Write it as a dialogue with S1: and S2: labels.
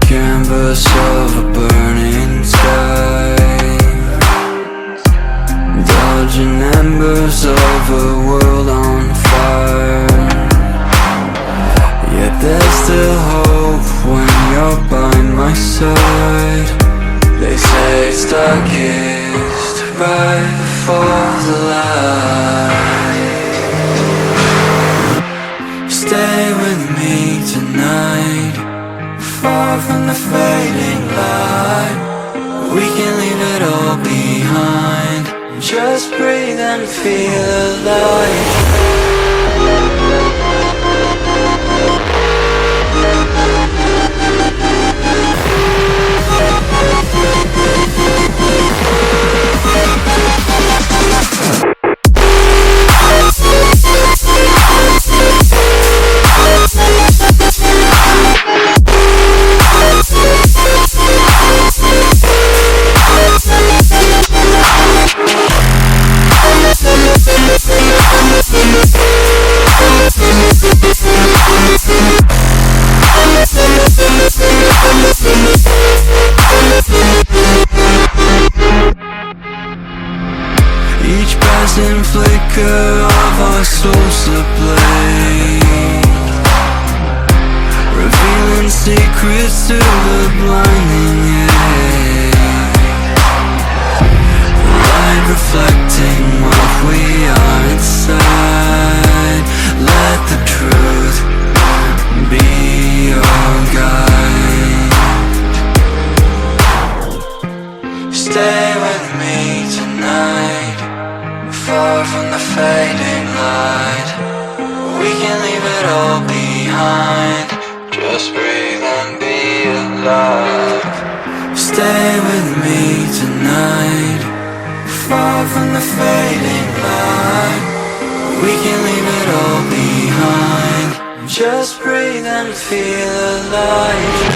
S1: Canvas of a burning sky, dodging embers of a world on fire. Yet there's still hope when you're by my side. They say it's darkest right before the light. Stay with me tonight, far from the fading light. We can leave it all behind, just breathe and feel alive. Each passing flicker of our souls ablaze, revealing secrets to the blinding age. Light reflecting what we are inside. Let the truth be your guide. Stay with me tonight, far from the fading light. We can leave it all behind, just breathe and be alive. Stay with me tonight, far from the fading light. We can leave it all behind, just breathe and feel alive.